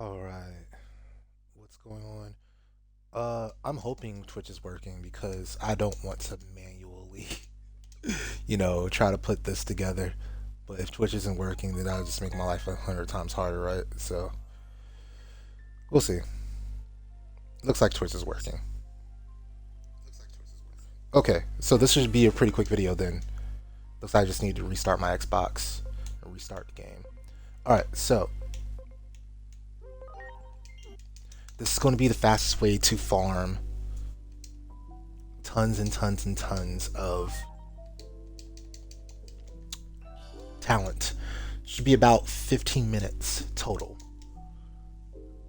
All right, what's going on? I'm hoping Twitch is working because I don't want to manually, try to put this together. But if Twitch isn't working, then that'll just make my life 100 times harder, right? So we'll see. Looks like Twitch is working. Okay, so this should be a pretty quick video then. Looks like I just need to restart my Xbox and restart the game. All right, so this is going to be the fastest way to farm tons and tons and tons of talent. Should be about 15 minutes total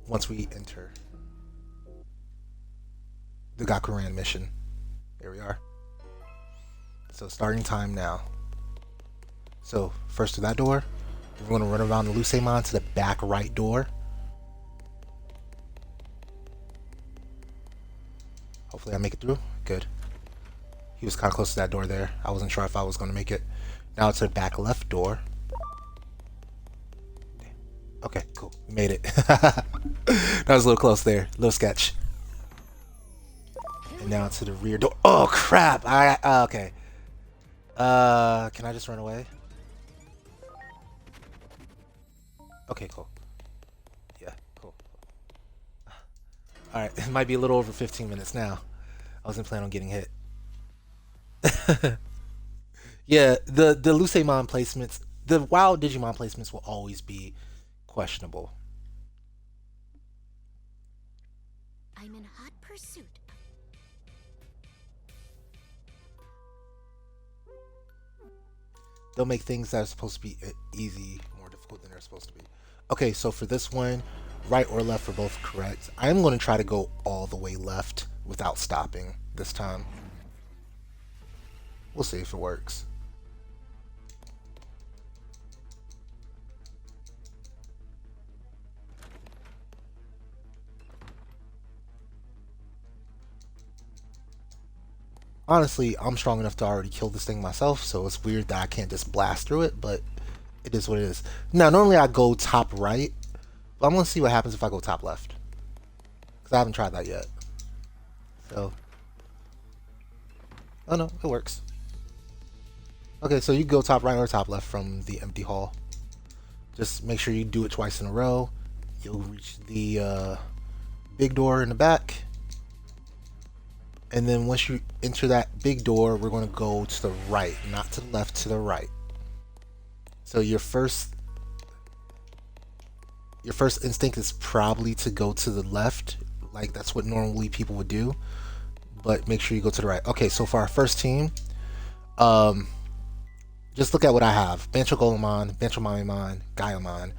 once we enter the Gakuran mission. There we are. So starting time now. So first to that door. We're going to run around the Lucemon to the back right door. Hopefully I make it through. Good. He was kind of close to that door there. I wasn't sure if I was going to make it. Now to the back left door. Okay, cool. We made it. That was a little close there. A little sketch. And now to the rear door. Oh, crap. Okay. Can I just run away? Okay, cool. Yeah, cool. Alright, it might be a little over 15 minutes now. I wasn't planning on getting hit. Yeah, the Lucemon placements, the wild Digimon placements will always be questionable. I'm in hot pursuit. They'll make things that are supposed to be easy more difficult than they're supposed to be. Okay, so for this one, right or left are both correct. I'm going to try to go all the way left without stopping this time. We'll see if it works. Honestly, I'm strong enough to already kill this thing myself, so it's weird that I can't just blast through it, but it is what it is. Now, normally I go top right, but I'm going to see what happens if I go top left. Because I haven't tried that yet. So, oh no, it works. Okay, so you go top right or top left from the empty hall. Just make sure you do it twice in a row. You'll reach the big door in the back. And then once you enter that big door, we're going to go to the right, not to the left, to the right. So your first instinct is probably to go to the left, like that's what normally people would do. But make sure you go to the right. Okay, so for our first team, just look at what I have: BanchoGolemon, BanchoMamemon, Gaiamon.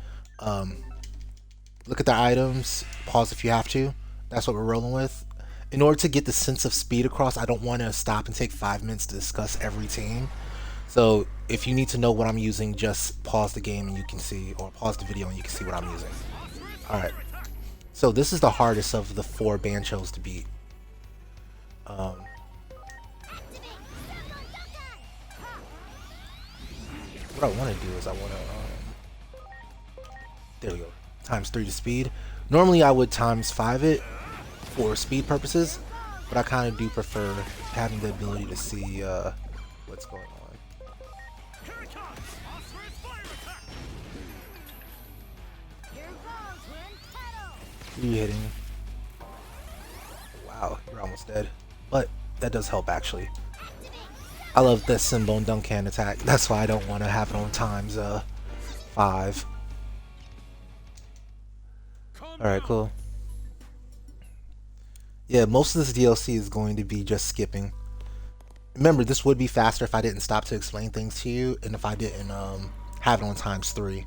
Look at the items. Pause if you have to. That's what we're rolling with. In order to get the sense of speed across, I don't want to stop and take 5 minutes to discuss every team. So if you need to know what I'm using, just pause the game and you can see, or pause the video and you can see what I'm using. Alright. So this is the hardest of the 4 Banchos to beat. What I want to do is I want to, there we go, times 3 to speed. Normally I would times 5 it for speed purposes, but I kind of do prefer having the ability to see what's going on. Who are you hitting? Wow, you're almost dead. But that does help actually. I love the Simbone Duncan attack. That's why I don't want to have it on times 5. Alright, cool. Yeah, most of this DLC is going to be just skipping. Remember, this would be faster if I didn't stop to explain things to you, and if I didn't have it on times 3.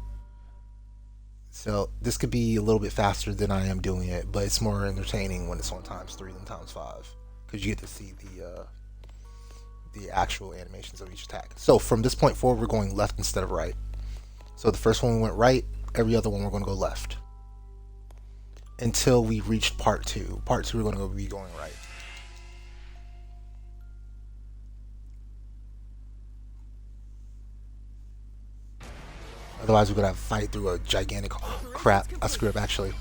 So this could be a little bit faster than I am doing it, but it's more entertaining when it's on times 3 than times 5, because you get to see the actual animations of each attack. So from this point forward, we're going left instead of right. So the first one we went right, every other one we're going to go left. Until we reached part 2. Part 2 we're going to be going right. Otherwise we're going to have to fight through a gigantic... crap, I screwed up actually.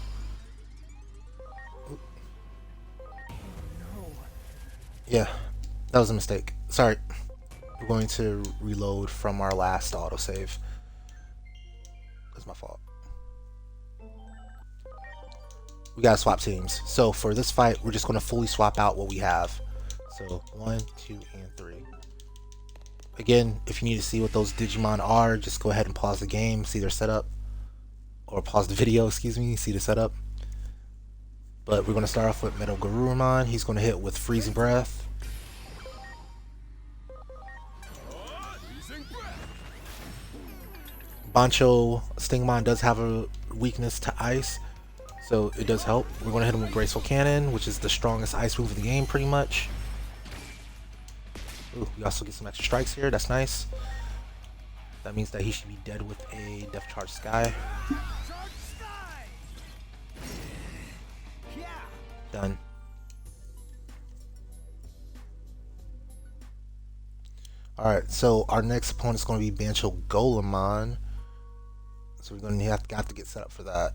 Yeah, that was a mistake. Sorry. We're going to reload from our last autosave. That's my fault. We gotta swap teams. So for this fight, we're just gonna fully swap out what we have. So 1, 2, and 3. Again, if you need to see what those Digimon are, just go ahead and pause the game, see their setup, or pause the video, excuse me, see the setup. But we're gonna start off with BanchoGolemon. He's gonna hit with Freezing Breath. BanchoStingmon does have a weakness to ice, so it does help. We're going to hit him with Graceful Cannon, which is the strongest ice move of the game, pretty much. Ooh, we also get some extra strikes here. That's nice. That means that he should be dead with a Death Charge Sky. Done. Alright, so our next opponent is going to be BanchoGolemon. So we're going to have to get set up for that.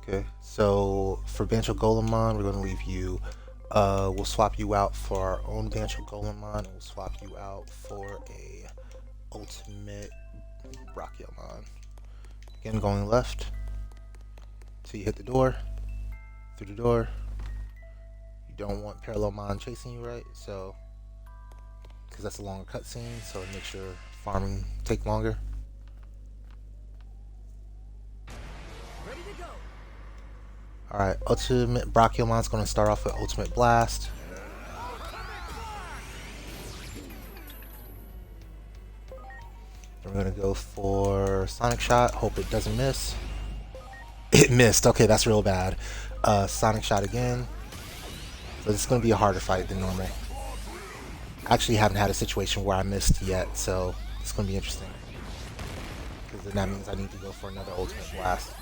Okay, so for BanchoGolemon, we're going to leave you. We'll swap you out for our own BanchoGolemon, and we'll swap you out for a ultimate Brachiommon. Again, going left. So you hit the door. Through the door. You don't want Parallelmon chasing you, right? So, because that's a longer cutscene, so it makes your farming take longer. Alright, Ultimate Brachiomon's going to start off with Ultimate Blast. We're going to go for Sonic Shot. Hope it doesn't miss. It missed. Okay, that's real bad. Sonic Shot again. So this is going to be a harder fight than normal. I actually haven't had a situation where I missed yet, so it's going to be interesting. Because then that means I need to go for another Ultimate Blast.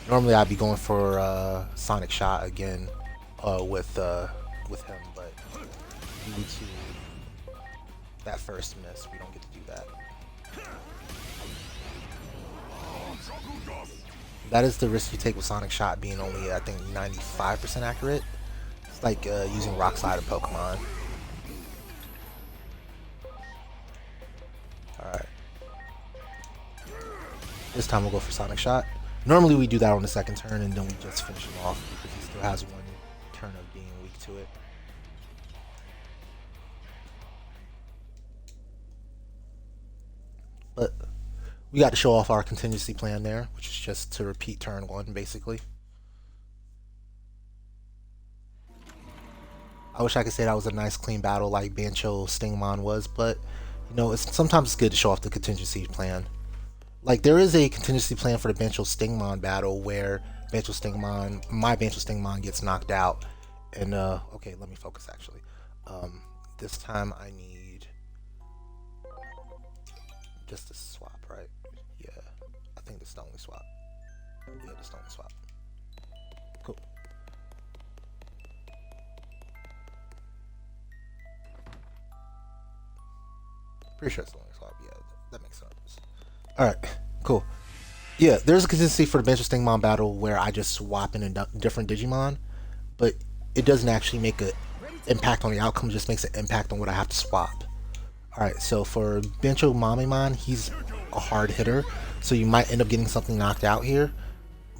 Normally I'd be going for Sonic Shot again with him, but due to that first miss, we don't get to do that. That is the risk you take with Sonic Shot being only, I think, 95% accurate. It's like using Rock Slide of Pokemon. Alright. This time we'll go for Sonic Shot. Normally we do that on the second turn and then we just finish him off because he still has one turn of being weak to it. But we got to show off our contingency plan there, which is just to repeat turn 1 basically. I wish I could say that was a nice clean battle like BanchoStingmon was, but you know, sometimes it's good to show off the contingency plan. Like, there is a contingency plan for the BanchoStingmon battle where my BanchoStingmon gets knocked out. And, okay, let me focus actually. This time I need just a swap, right? Yeah, I think this is the only swap. Yeah, this is the only swap. Cool. Pretty sure it's the only swap. Yeah, that makes sense. Alright, cool. Yeah, there's a consistency for the BanchoStingmon battle where I just swap in a different Digimon, but it doesn't actually make an impact on the outcome, it just makes an impact on what I have to swap. Alright, so for BanchoMamemon, he's a hard hitter, so you might end up getting something knocked out here,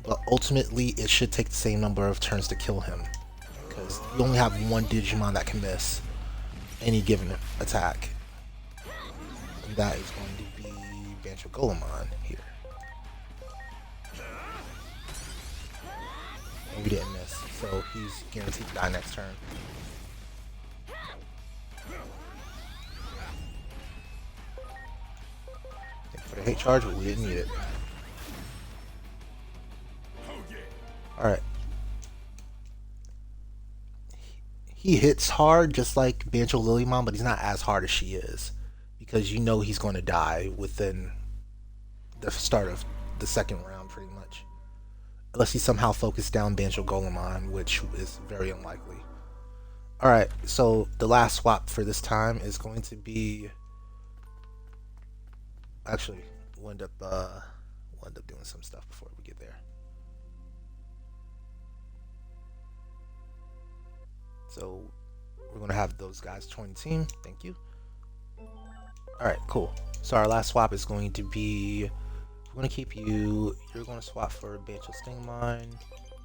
but ultimately it should take the same number of turns to kill him, because you only have one Digimon that can miss any given attack. And that is going to be BanchoGolemon here. And we didn't miss, so he's guaranteed to die next turn. Thank you for the hate charge, but we didn't need it. Alright. He hits hard just like BanchoLillymon, but he's not as hard as she is. Because you know he's going to die within the start of the second round, pretty much. unless he somehow focused down BanchoGolemon, which is very unlikely. Alright, so the last swap for this time is going to be... Actually, we'll end up doing some stuff before we get there. So we're going to have those guys join the team. Thank you. Alright, cool. So our last swap is going to be... We're going to keep you... You're going to swap for BanchoStingmon.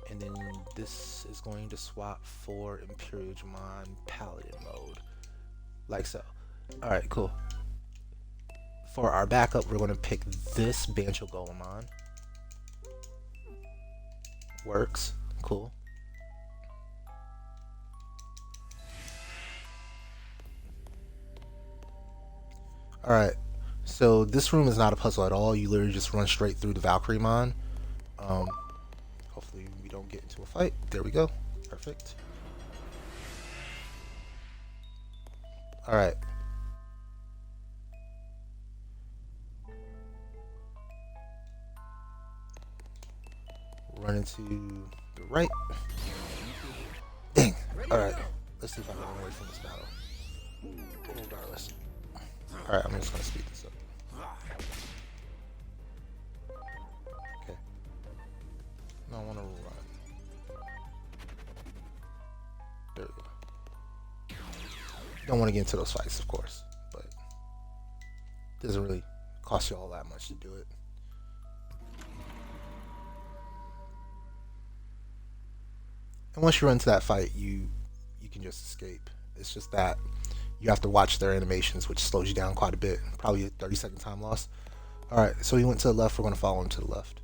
And then this is going to swap for Digimon Paladin mode. Like so. Alright, cool. For our backup, we're going to pick this BanchoGolemon. Works. Cool. Alright, so this room is not a puzzle at all. You literally just run straight through the Valkyriemon. Hopefully we don't get into a fight. There we go. Perfect. Alright. Run into the right. Dang. Alright. Let's see if I can run away from this battle. Regardless. Alright, I'm just gonna speed this up. Okay. No, I wanna run. There we go. Don't wanna get into those fights, of course, but it doesn't really cost you all that much to do it. And once you run into that fight, you can just escape. It's just that you have to watch their animations, which slows you down quite a bit. Probably a 30-second time loss. Alright, so he went to the left. We're going to follow him to the left.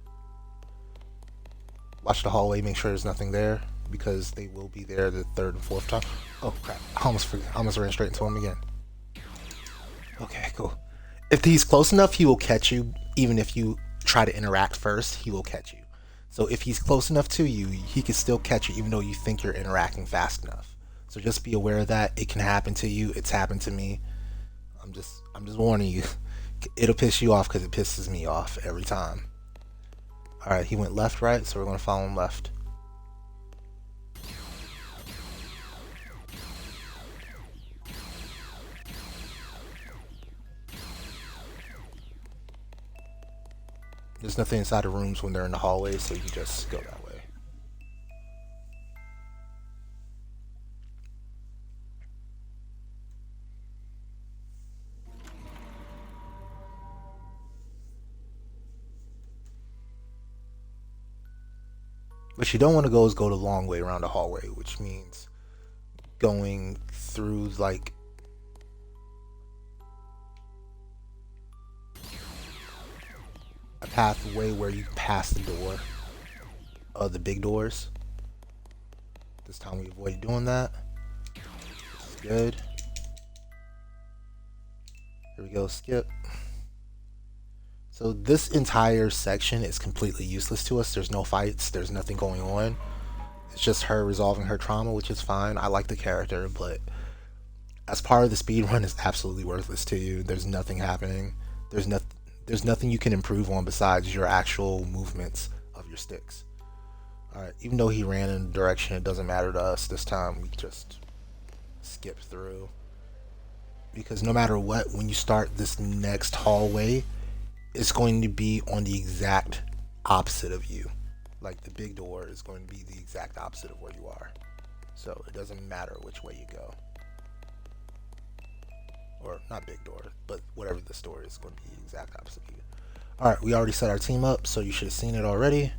Watch the hallway. Make sure there's nothing there, because they will be there the third and fourth time. Oh, crap. I almost ran straight into him again. Okay, cool. If he's close enough, he will catch you. Even if you try to interact first, he will catch you. So if he's close enough to you, he can still catch you even though you think you're interacting fast enough. So just be aware of that. It can happen to you. It's happened to me. I'm just warning you. It'll piss you off because it pisses me off every time. Alright, he went left, right? So we're going to follow him left. There's nothing inside the rooms when they're in the hallway, so you can just go that way. What you don't want to go is go the long way around the hallway, which means going through like a pathway where you pass the door, the big doors. This time we avoid doing that. This is good. Here we go, skip. So this entire section is completely useless to us. There's no fights, there's nothing going on. It's just her resolving her trauma, which is fine. I like the character, but as part of the speedrun, it's absolutely worthless to you. There's nothing happening. There's nothing you can improve on besides your actual movements of your sticks. Alright, even though he ran in a direction, it doesn't matter to us. This time we just skip through. Because no matter what, when you start this next hallway, it's going to be on the exact opposite of you. Like the big door is going to be the exact opposite of where you are. So it doesn't matter which way you go. Or not big door, but whatever this door is going to be the exact opposite of you. Alright, we already set our team up, so you should have seen it already.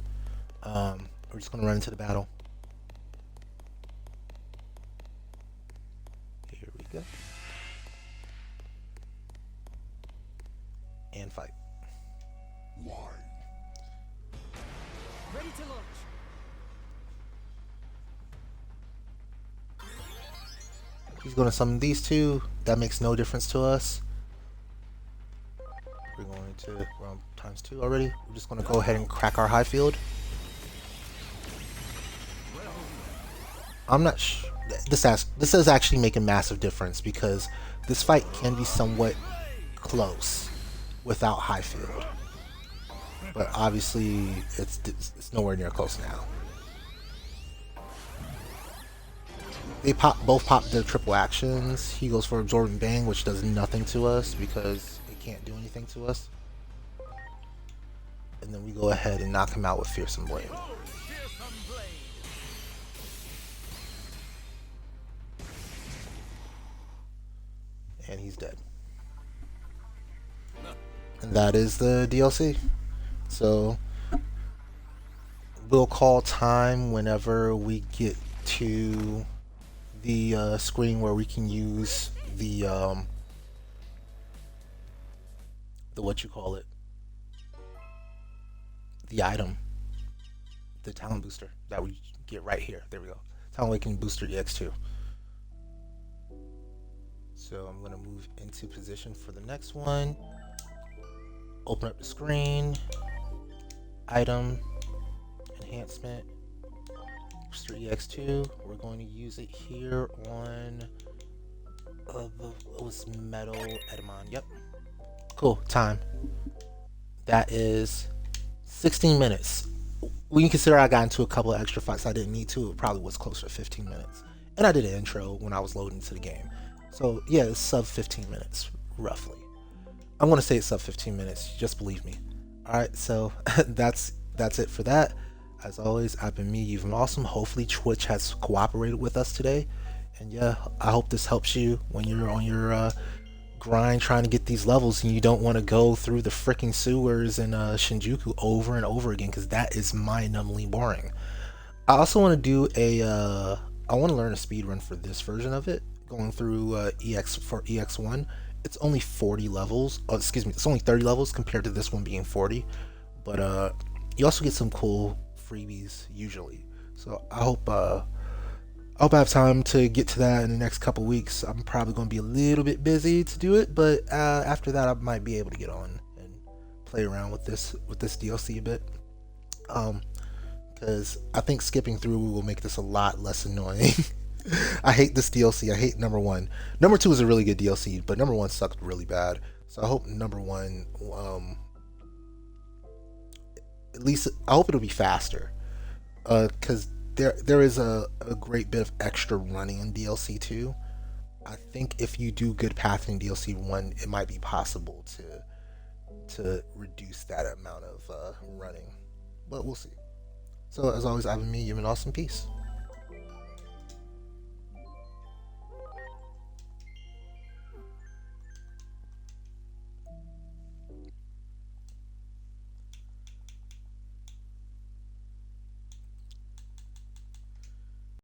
We're just going to run into the battle. Here we go. And fight. Ready to launch. He's going to summon these two. That makes no difference to us. We're going to run ×2 already. We're just going to go ahead and crack our high field. I'm not sure. This does actually make a massive difference because this fight can be somewhat close without high field. but obviously it's nowhere near close now. They both pop their triple actions. He goes for absorbing bang, which does nothing to us because it can't do anything to us. And then we go ahead and knock him out with fearsome blade. And he's dead. And that is the DLC. So we'll call time whenever we get to the screen where we can use the what you call it, the item, the talent booster that we get right here. There we go. Talent Awakening Booster EX2. So I'm gonna move into position for the next one. Open up the screen. Item. Enhancement. Booster EX2. We're going to use it here on it was Metal Edamon. Yep. Cool. Time. That is 16 minutes. When you consider I got into a couple of extra fights I didn't need to, it probably was closer to 15 minutes. And I did an intro when I was loading to the game. So yeah, it's sub 15 minutes, roughly. I'm gonna say it's sub 15 minutes, just believe me. Alright, so that's it for that. As always, I've been me, you've been awesome. Hopefully Twitch has cooperated with us today. And yeah, I hope this helps you when you're on your grind trying to get these levels and you don't want to go through the freaking sewers in Shinjuku over and over again, because that is mind-numbingly boring. I also want to do I want to learn a speed run for this version of it, going through EX1. It's only 40 levels. Oh, excuse me, it's only 30 levels compared to this one being 40. But you also get some cool freebies usually. So I hope I have time to get to that in the next couple weeks. I'm probably going to be a little bit busy to do it, but after that I might be able to get on and play around with this DLC a bit. Because I think skipping through will make this a lot less annoying. I hate this DLC. I hate number one. Number two is a really good DLC, but number one sucked really bad. So I hope number one, at least I hope it'll be faster. Because there is a great bit of extra running in DLC 2. I think if you do good pathing DLC 1, it might be possible to reduce that amount of running, but we'll see. So as always, I've been me. You've been awesome. Peace.